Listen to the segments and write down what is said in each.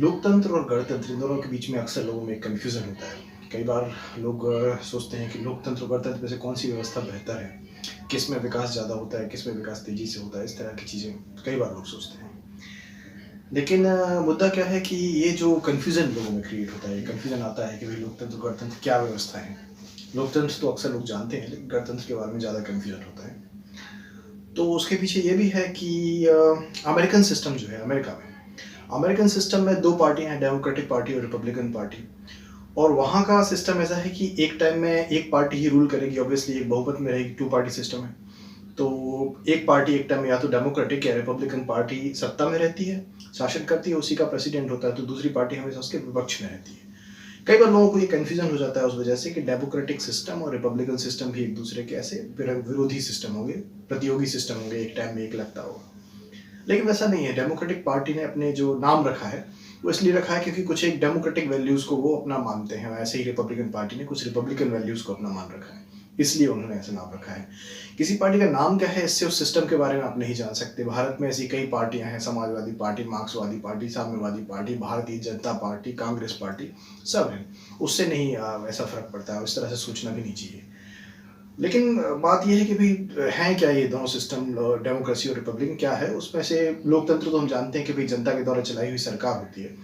लोकतंत्र और गणतंत्र इन दोनों के बीच में अक्सर लोगों में कन्फ्यूज़न होता है। कई बार लोग सोचते हैं कि लोकतंत्र और गणतंत्र में से कौन-सी व्यवस्था बेहतर है, किस में विकास ज़्यादा होता है, किस में विकास तेज़ी से होता है, इस तरह की चीज़ें कई बार लोग सोचते हैं। लेकिन मुद्दा क्या है कि ये जो कन्फ्यूज़न लोगों में क्रिएट होता है, ये कन्फ्यूज़न आता है कि भई लोकतंत्र, गणतंत्र क्या व्यवस्था है? लोकतंत्र तो अक्सर लोग जानते हैं, लेकिन गणतंत्र के बारे में ज़्यादा कन्फ्यूज़न होता है। तो उसके पीछे ये भी है कि अमेरिकन सिस्टम जो है अमेरिकन सिस्टम में 2 पार्टियाँ हैं, डेमोक्रेटिक पार्टी और रिपब्लिकन पार्टी। और वहाँ का सिस्टम ऐसा है कि एक टाइम में एक पार्टी ही रूल करेगी, ऑब्वियसली एक बहुमत में रहेगी, 2 पार्टी सिस्टम है। तो एक पार्टी एक टाइम में या तो डेमोक्रेटिक या रिपब्लिकन पार्टी सत्ता में रहती है, शासन करती है, उसी का प्रेसिडेंट होता है, तो दूसरी पार्टी हमेशा उसके विपक्ष में रहती है। कई बार लोगों को ये कन्फ्यूज़न हो जाता है उस वजह से कि डेमोक्रेटिक सिस्टम और रिपब्लिकन सिस्टम भी एक दूसरे के ऐसे विरोधी सिस्टम होंगे, प्रतियोगी सिस्टम होंगे, एक टाइम में एक लगता होगा। लेकिन वैसा नहीं है। डेमोक्रेटिक पार्टी ने अपने जो नाम रखा है वो इसलिए रखा है क्योंकि कुछ एक डेमोक्रेटिक वैल्यूज़ को वो अपना मानते हैं। ऐसे ही रिपब्लिकन पार्टी ने कुछ रिपब्लिकन वैल्यूज़ को अपना मान रखा है, इसलिए उन्होंने ऐसा नाम रखा है। किसी पार्टी का नाम क्या है इससे उस सिस्टम के बारे में आप नहीं जान सकते। भारत में ऐसी कई पार्टियां हैं, समाजवादी पार्टी, मार्क्सवादी पार्टी, साम्यवादी party, Bharatiya Janata party, Congress party, सब हैं। उससे नहीं ऐसा फर्क पड़ता है, इस तरह से सोचना भी नहीं चाहिए। लेकिन बात ये है कि भाई हैं क्या ये दोनों सिस्टम, डेमोक्रेसी और रिपब्लिकन क्या है? उसमें से लोकतंत्र तो हम जानते हैं कि भाई जनता के द्वारा चलाई हुई सरकार होती है,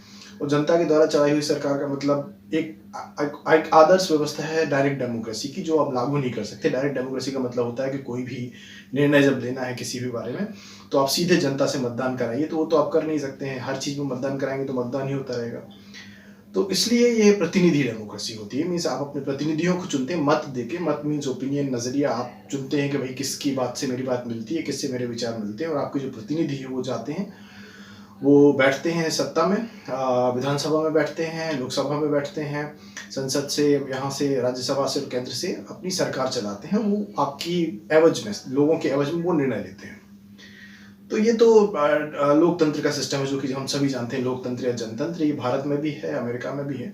और जनता के द्वारा चलाई हुई सरकार का मतलब एक आदर्श व्यवस्था है डायरेक्ट डेमोक्रेसी की, जो आप लागू नहीं कर सकते। डायरेक्ट डेमोक्रेसी का मतलब होता है कि कोई भी निर्णय जब लेना है किसी भी बारे में, तो आप सीधे जनता से मतदान कराइए, तो वो तो आप कर नहीं सकते हैं। हर चीज़ में मतदान कराएंगे तो मतदान ही होता रहेगा। तो इसलिए ये प्रतिनिधि डेमोक्रेसी होती है। मीन्स आप अपने प्रतिनिधियों को चुनते हैं मत देके। मत मीन्स ओपिनियन, नज़रिया। आप चुनते हैं कि भाई किसकी बात से मेरी बात मिलती है, किससे मेरे विचार मिलते हैं, और आपके जो प्रतिनिधि है वो जाते हैं, वो बैठते हैं सत्ता में, विधानसभा में बैठते हैं, लोकसभा में बैठते हैं, संसद से, यहाँ से, राज्यसभा से और केंद्र से अपनी सरकार चलाते हैं। वो आपकी एवज में, लोगों के एवज में वो निर्णय लेते हैं। तो ये तो लोकतंत्र का सिस्टम है, जो कि हम सभी जानते हैं। लोकतंत्र या जनतंत्र ये भारत में भी है, अमेरिका में भी है।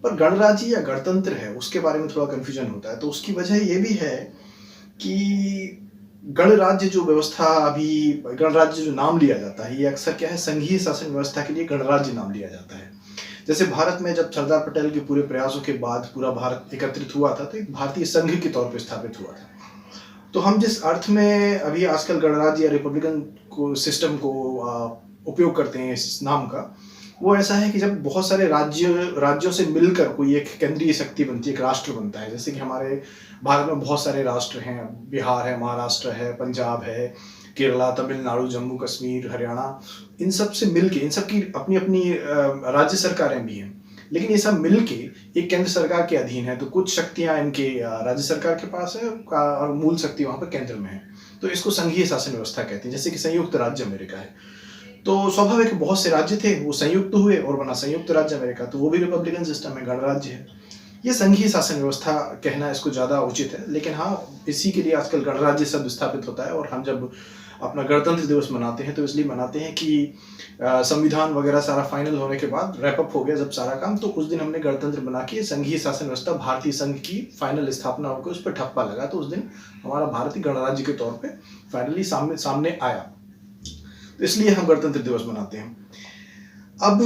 पर गणराज्य या गणतंत्र है, उसके बारे में थोड़ा कन्फ्यूजन होता है। तो उसकी वजह ये भी है कि गणराज्य जो व्यवस्था, अभी गणराज्य जो नाम लिया जाता है, ये अक्सर क्या है, संघीय शासन व्यवस्था के लिए गणराज्य नाम लिया जाता है। जैसे भारत में जब सरदार पटेल के पूरे प्रयासों के बाद पूरा भारत एकत्रित हुआ था, तो एक भारतीय संघ के तौर पर स्थापित हुआ था। तो हम जिस अर्थ में अभी आजकल गणराज्य या रिपब्लिकन को सिस्टम को उपयोग करते हैं इस नाम का, वो ऐसा है कि जब बहुत सारे राज्यों से मिलकर कोई एक केंद्रीय शक्ति बनती है, एक राष्ट्र बनता है। जैसे कि हमारे भारत में बहुत सारे राष्ट्र हैं, बिहार है, महाराष्ट्र है, पंजाब है, केरला, तमिलनाडु, जम्मू कश्मीर, हरियाणा। इन सब से मिलके, इन सब की अपनी अपनी राज्य सरकारें भी हैं, लेकिन ये सब मिलके एक केंद्र सरकार के अधीन है। तो कुछ शक्तियां इनके राज्य सरकार के पास है, और मूल शक्ति वहां पर केंद्र में है। तो इसको संघीय शासन व्यवस्था कहते हैं। जैसे कि संयुक्त राज्य अमेरिका है, तो स्वाभाविक बहुत से राज्य थे, वो संयुक्त हुए और बना संयुक्त राज्य अमेरिका। तो वो भी रिपब्लिकन सिस्टम है, गणराज्य है। ये संघीय शासन व्यवस्था कहना इसको ज़्यादा उचित है। लेकिन हाँ, इसी के लिए आजकल गणराज्य शब्द स्थापित होता है। और हम जब अपना गणतंत्र दिवस मनाते हैं तो इसलिए मनाते हैं कि संविधान वगैरह सारा फाइनल होने के बाद, रैपअप हो गया जब सारा काम, तो उस दिन हमने गणतंत्र बना के संघीय शासन व्यवस्था, भारतीय संघ की फाइनल स्थापना होकर उस पर ठप्पा लगा। तो उस दिन हमारा भारतीय गणराज्य के तौर पर फाइनली सामने आया। तो इसलिए हम गणतंत्र दिवस मनाते हैं। अब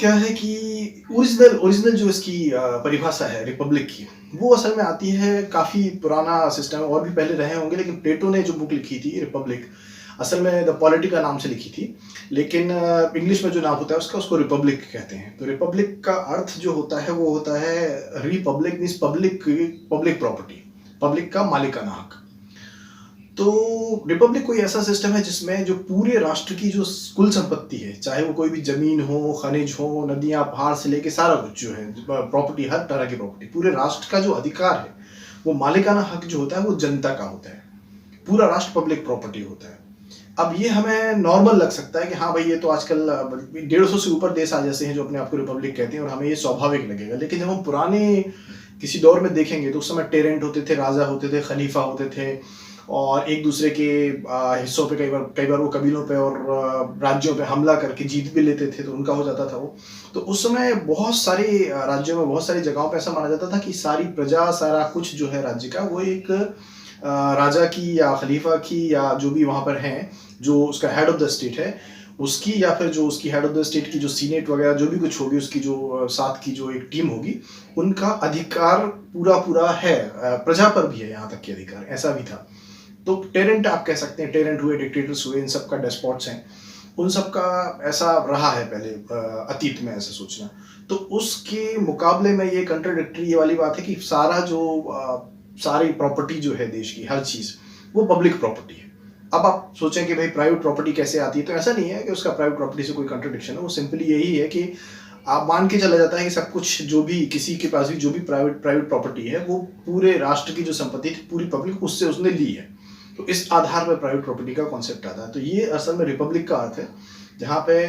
क्या है कि ओरिजिनल जो इसकी परिभाषा है रिपब्लिक की, वो असल में आती है, काफ़ी पुराना सिस्टम है, और भी पहले रहे होंगे। लेकिन प्लेटो ने जो बुक लिखी थी रिपब्लिक, असल में द पॉलिटिका नाम से लिखी थी, लेकिन इंग्लिश में जो नाम होता है उसको रिपब्लिक कहते हैं। तो रिपब्लिक का अर्थ जो होता है वो होता है Republic means public property, public का मालिकाना हक। तो रिपब्लिक कोई ऐसा सिस्टम है जिसमें जो पूरे राष्ट्र की जो कुल संपत्ति है, चाहे वो कोई भी जमीन हो, खनिज हो, नदियां, पहाड़ से लेके सारा कुछ जो है प्रॉपर्टी, हर तरह की प्रॉपर्टी, पूरे राष्ट्र का जो अधिकार है, वो मालिकाना हक जो होता है वो जनता का होता है। पूरा राष्ट्र पब्लिक प्रॉपर्टी होता है। अब ये हमें नॉर्मल लग सकता है कि हाँ भाई, ये तो आजकल 150 से ऊपर देश आज ऐसे हैं जो अपने आप को रिपब्लिक कहते हैं, और हमें ये स्वाभाविक लगेगा। लेकिन जब हम पुराने किसी दौर में देखेंगे तो उस समय टेरेंट होते थे, राजा होते थे, खलीफा होते थे, और एक दूसरे के हिस्सों पे कई बार वो कबीलों पे और राज्यों पे हमला करके जीत भी लेते थे, तो उनका हो जाता था वो। तो उस समय बहुत सारे राज्यों में, बहुत सारी जगहों पे ऐसा माना जाता था कि सारी प्रजा, सारा कुछ जो है राज्य का, वो एक राजा की या खलीफा की या जो भी वहाँ पर हैं, जो उसका हेड ऑफ द स्टेट है, उसकी या फिर जो उसकी हेड ऑफ द स्टेट की जो सीनेट वगैरह जो भी कुछ होगी, उसकी जो साथ की जो एक टीम होगी, उनका अधिकार पूरा पूरा है, प्रजा पर भी है यहाँ तक के अधिकार, ऐसा भी था। तो टेरेंट आप कह सकते हैं, टेरेंट हुए, डिक्टेटर्स हुए, इन सब का डेस्पॉट्स हैं, उन सब का ऐसा रहा है पहले अतीत में, ऐसा सोचना। तो उसके मुकाबले में ये कंट्राडिक्टरी ये वाली बात है कि सारा जो सारी प्रॉपर्टी जो है देश की, हर चीज़ वो पब्लिक प्रॉपर्टी है। अब आप सोचें कि भाई प्राइवेट प्रॉपर्टी कैसे आती है, तो ऐसा नहीं है कि उसका प्राइवेट प्रॉपर्टी से कोई कंट्राडिक्शन है, वो सिंपली यही है कि आप मान के चला जाता है कि सब कुछ जो भी किसी के पास भी जो भी प्राइवेट प्राइवेट प्रॉपर्टी है, वो पूरे राष्ट्र की जो संपत्ति थी पूरी पब्लिक उससे उसने ली है। तो इस आधार पर प्राइवेट प्रॉपर्टी का कॉन्सेप्ट आता है। तो ये असल में रिपब्लिक का अर्थ है, जहाँ पे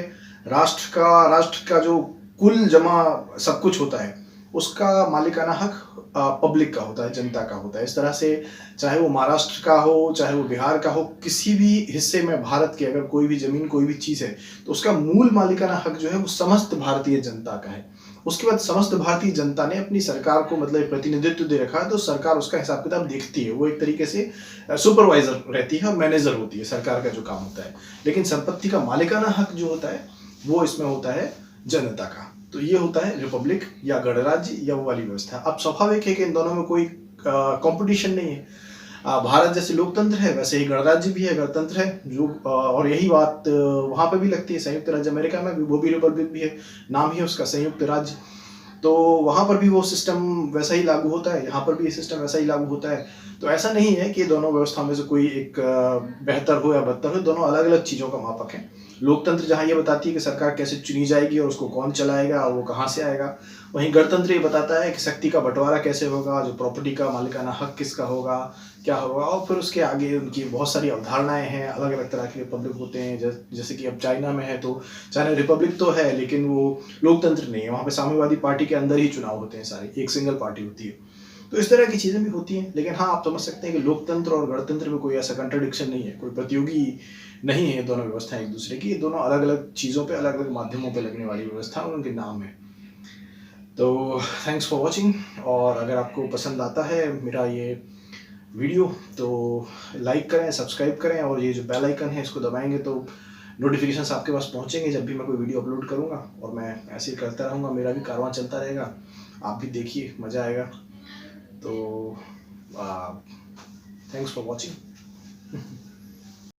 राष्ट्र का जो कुल जमा सब कुछ होता है, उसका मालिकाना हक पब्लिक का होता है, जनता का होता है। इस तरह से चाहे वो महाराष्ट्र का हो, चाहे वो बिहार का हो, किसी भी हिस्से में भारत के अगर कोई भी जमीन, कोई भी चीज़ है, तो उसका मूल मालिकाना हक जो है वो समस्त भारतीय जनता का है। उसके बाद समस्त भारतीय जनता ने अपनी सरकार को मतलब प्रतिनिधित्व दे रखा है, तो सरकार उसका हिसाब किताब देखती है। वो एक तरीके से सुपरवाइजर रहती है, मैनेजर होती है, सरकार का जो काम होता है। लेकिन संपत्ति का मालिकाना हक जो होता है वो इसमें होता है जनता का। तो ये होता है रिपब्लिक या गणराज्य या वो वाली व्यवस्था। अब स्वाभाविक है कि इन दोनों में कोई कंपटीशन नहीं है। भारत जैसे लोकतंत्र है, वैसे ही गणराज्य भी है, गणतंत्र है जो, और यही बात वहाँ पे भी लगती है। संयुक्त राज्य अमेरिका में भी वो भी रिपब्लिक भी है, नाम ही है उसका संयुक्त राज्य। तो वहाँ पर भी वो सिस्टम वैसा ही लागू होता है, यहाँ पर भी ये सिस्टम वैसा ही लागू होता है। तो ऐसा नहीं है कि दोनों व्यवस्थाओं में से कोई एक बेहतर हो या बदतर हो, दोनों अलग अलग चीज़ों का मापक है। लोकतंत्र जहाँ ये बताती है कि सरकार कैसे चुनी जाएगी और उसको कौन चलाएगा और वो कहाँ से आएगा, वहीं गणतंत्र ये बताता है कि शक्ति का बंटवारा कैसे होगा, जो प्रॉपर्टी का मालिकाना हक किसका होगा, क्या होगा। और फिर उसके आगे उनकी बहुत सारी अवधारणाएं हैं, अलग अलग तरह के रिपब्लिक होते हैं। जैसे कि अब चाइना में है, तो चाइना रिपब्लिक तो है लेकिन वो लोकतंत्र नहीं है, वहाँ पे साम्यवादी पार्टी के अंदर ही चुनाव होते हैं सारे, एक सिंगल पार्टी होती है। तो इस तरह की चीज़ें भी होती हैं। लेकिन हाँ, आप समझ सकते हैं कि लोकतंत्र और गणतंत्र में कोई ऐसा कंट्रडिक्शन नहीं है, कोई प्रतियोगी नहीं है दोनों व्यवस्थाएं एक दूसरे की। दोनों अलग अलग चीज़ों पे, अलग अलग माध्यमों पे लगने वाली व्यवस्था और उनके नाम है। तो थैंक्स फॉर वॉचिंग, और अगर आपको पसंद आता है मेरा ये वीडियो तो लाइक करें, सब्सक्राइब करें, और ये जो बेल आइकन है इसको दबाएंगे तो नोटिफिकेशंस आपके पास पहुंचेंगे जब भी मैं कोई वीडियो अपलोड करूंगा। और मैं ऐसे ही करता रहूँगा, मेरा भी कारवां चलता रहेगा, आप भी देखिए, मज़ा आएगा। तो थैंक्स फॉर वॉचिंग।